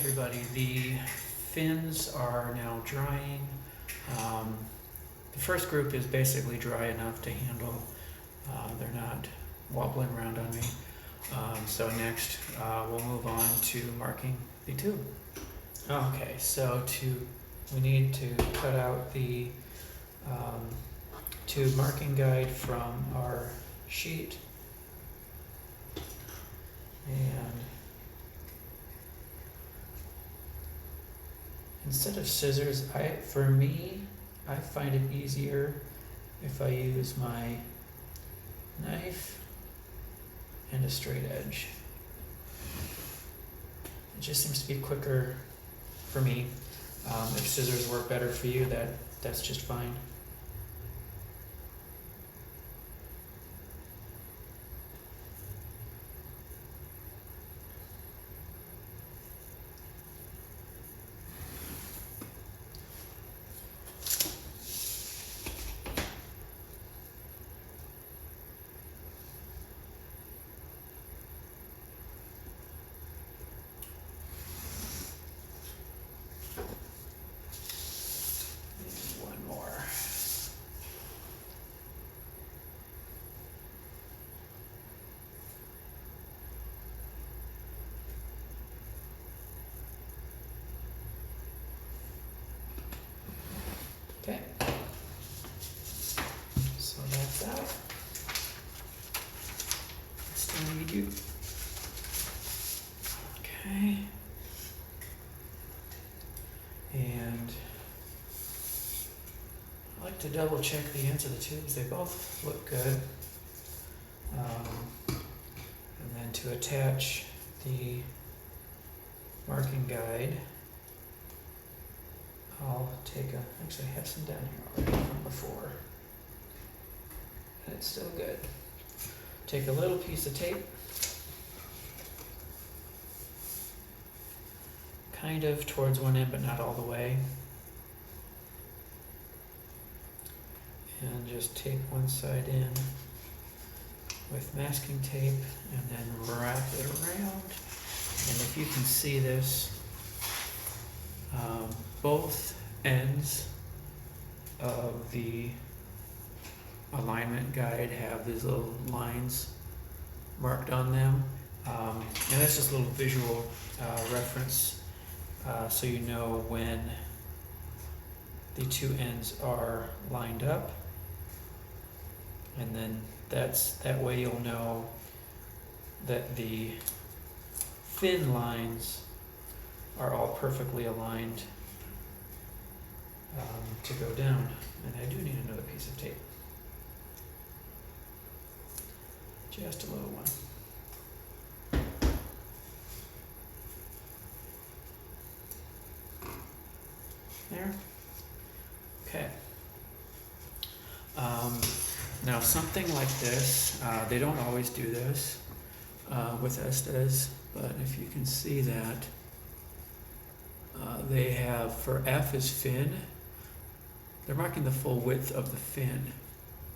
everybody, the fins are now drying. The first group is basically dry enough to handle. They're not wobbling around on me. So next we'll move on to marking the tube. Okay, so we need to cut out the tube marking guide from our sheet. And instead of scissors, for me, I find it easier if I use my knife and a straight edge. It just seems to be quicker for me. If scissors work better for you, that's just fine. Okay, so that's out. Still need you. Okay. And I like to double check the ends of the tubes. They both look good. And then to attach the marking guide, I'll actually I have some down here already from before. And it's still good. Take a little piece of tape, kind of towards one end but not all the way. And just tape one side in with masking tape and then wrap it around. And if you can see this, both ends of the alignment guide have these little lines marked on them. And that's just a little visual reference so you know when the two ends are lined up. And then that way you'll know that the fin lines are all perfectly aligned to go down. And I do need another piece of tape. Just a little one. There. Okay. Now something like this, they don't always do this with Estes, but if you can see that, they have, for F is fin, they're marking the full width of the fin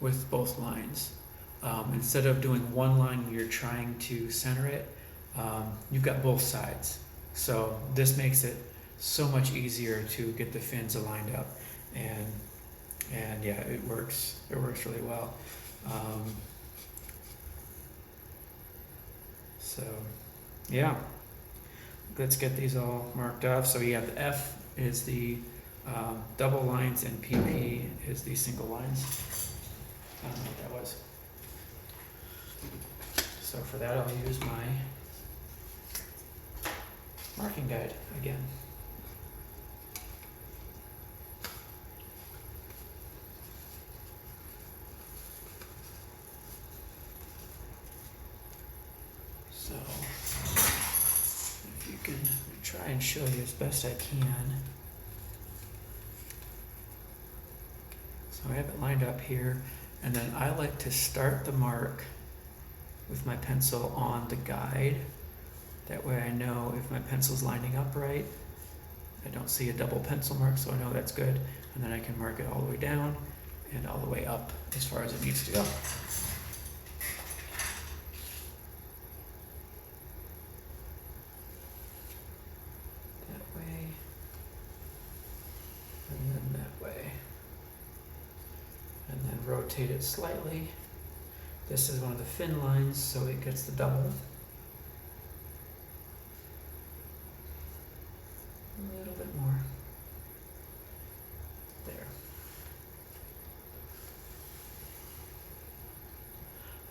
with both lines. Instead of doing one line where you're trying to center it, you've got both sides. So this makes it so much easier to get the fins aligned up, and yeah, it works really well. So yeah, let's get these all marked off. So yeah, the F is the double lines and PP is the single lines. I don't know what that was. So for that I'll use my marking guide again. So if you can try and show you as best I can. So I have it lined up here, and then I like to start the mark with my pencil on the guide. That way I know if my pencil's lining up right. I don't see a double pencil mark, so I know that's good. And then I can mark it all the way down and all the way up as far as it needs to go. rotate it slightly. This is one of the fin lines, so it gets the double. A little bit more. There.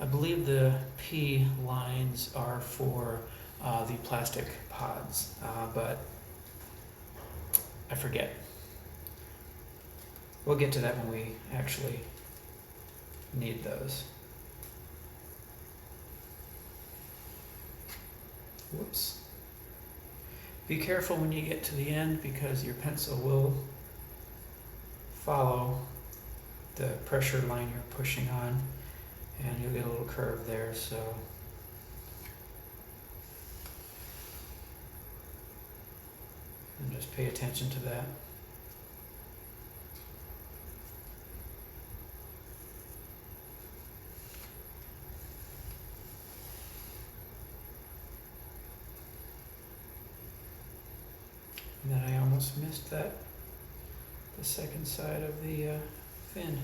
I believe the P lines are for the plastic pods, but I forget. We'll get to that when we actually need those. Whoops. Be careful when you get to the end because your pencil will follow the pressure line you're pushing on, and you'll get a little curve there, so and just pay attention to that. And then I almost missed that, the second side of the fin.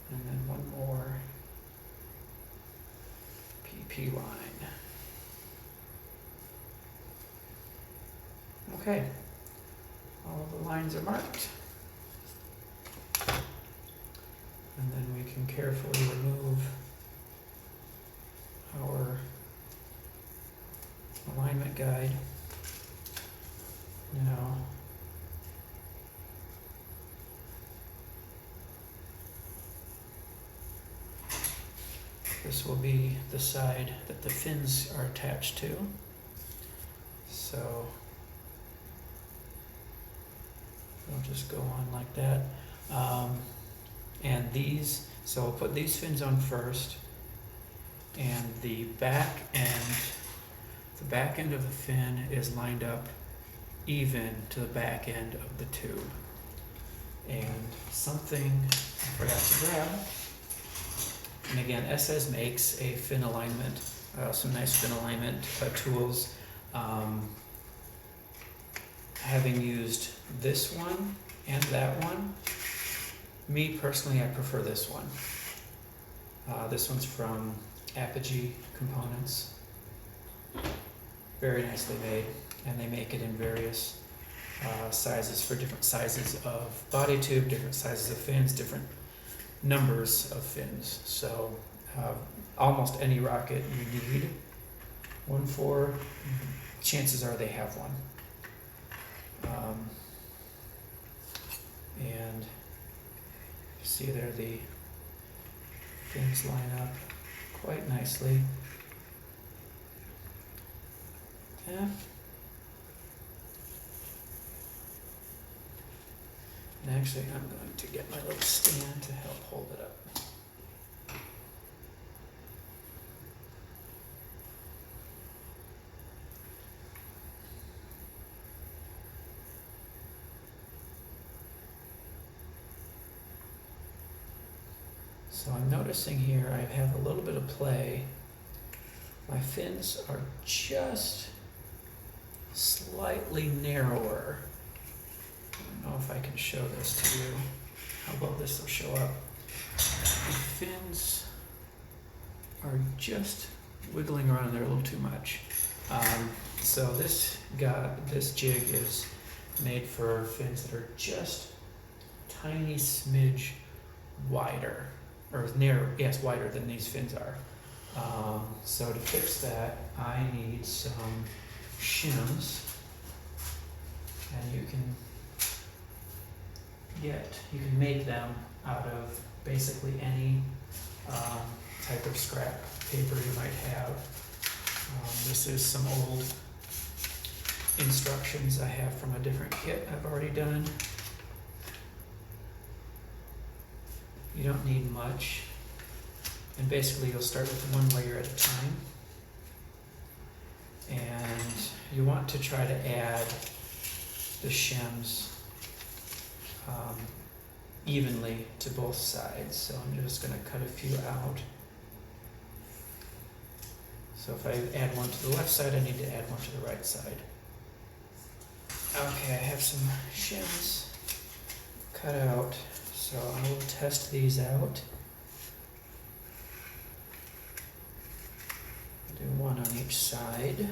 And then one more PP line. Okay, all of the lines are marked. And then we can carefully remove our alignment guide. Now, this will be the side that the fins are attached to. So we'll just go on like that. And these, so we'll put these fins on first, and the back end of the fin is lined up even to the back end of the tube. And something I forgot to grab. And again, Estes makes a fin alignment, some nice fin alignment tools. Having used this one and that one, me personally, I prefer this one. This one's from Apogee Components. Very nicely made, and they make it in various sizes for different sizes of body tube, different sizes of fins, different numbers of fins. So almost any rocket you need one for, chances are they have one. And you see there the fins line up quite nicely. Yeah. And actually, I'm going to get my little stand to help hold it up. So I'm noticing here I have a little bit of play. My fins are just slightly narrower. I don't know if I can show this to you. How about this will show up? The fins are just wiggling around there a little too much. So this jig is made for fins that are just tiny smidge wider, or narrow, yes, wider than these fins are. So to fix that, I need some shims, and you can make them out of basically any type of scrap paper you might have. This is some old instructions I have from a different kit I've already done. You don't need much, and basically you'll start with one layer at a time, and you want to try to add the shims evenly to both sides. So I'm just going to cut a few out. So if I add one to the left side, I need to add one to the right side. Okay, I have some shims cut out, so I will test these out. Do one on each side.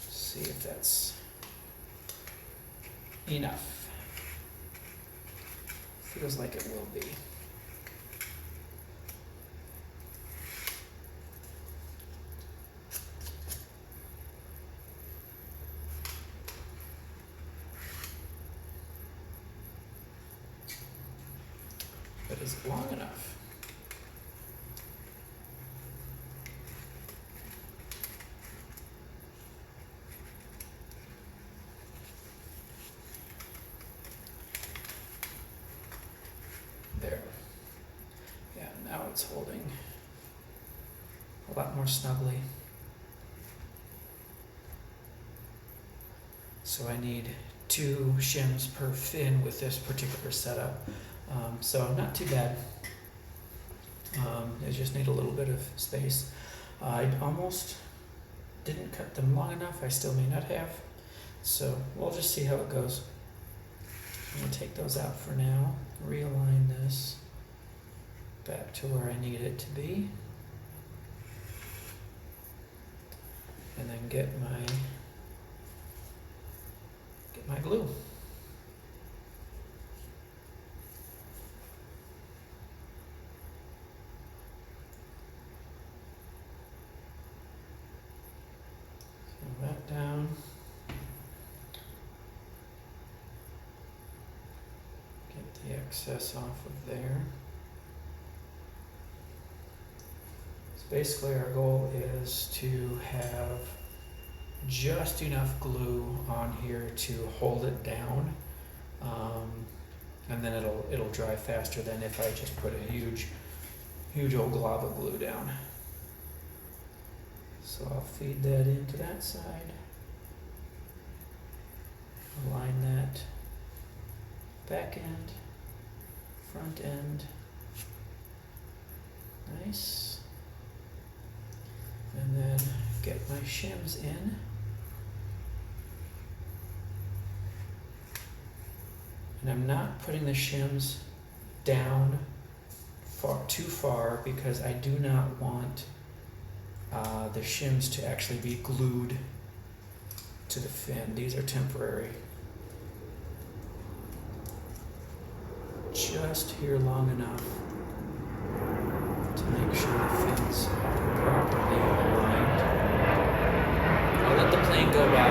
See if that's enough. Feels like it will be. But is it long enough? There. Yeah, now it's holding a lot more snugly. So I need 2 shims per fin with this particular setup. So not too bad. I just need a little bit of space. I almost didn't cut them long enough. I still may not have. So we'll just see how it goes. I'm going to take those out for now. Realign this back to where I need it to be. And then get my glue. That down. Get the excess off of there. So basically our goal is to have just enough glue on here to hold it down, and then it'll dry faster than if I just put a huge old glob of glue down. So I'll feed that into that side, align that back end, front end, nice, and then get my shims in. And I'm not putting the shims down too far because I do not want the shims to actually be glued to the fin. These are temporary. Just here long enough to make sure the fins are properly aligned. I'll let the plane go by.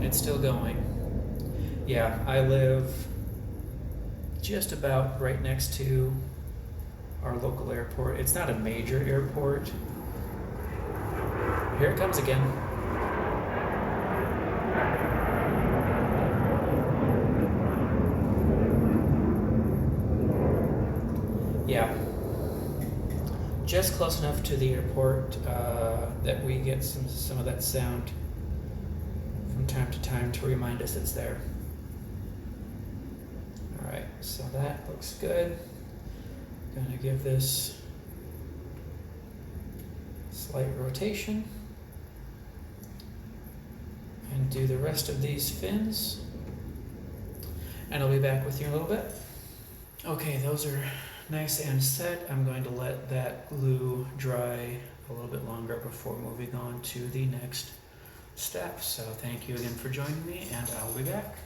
It's still going. Yeah, I live just about right next to our local airport. It's not a major airport. Here it comes again. Yeah, just close enough to the airport that we get some of that sound from time to time to remind us it's there. All right, so that looks good. Gonna give this slight rotation and do the rest of these fins, and I'll be back with you in a little bit. Okay, those are nice and set. I'm going to let that glue dry a little bit longer before moving on to the next step. So thank you again for joining me, and I'll be back.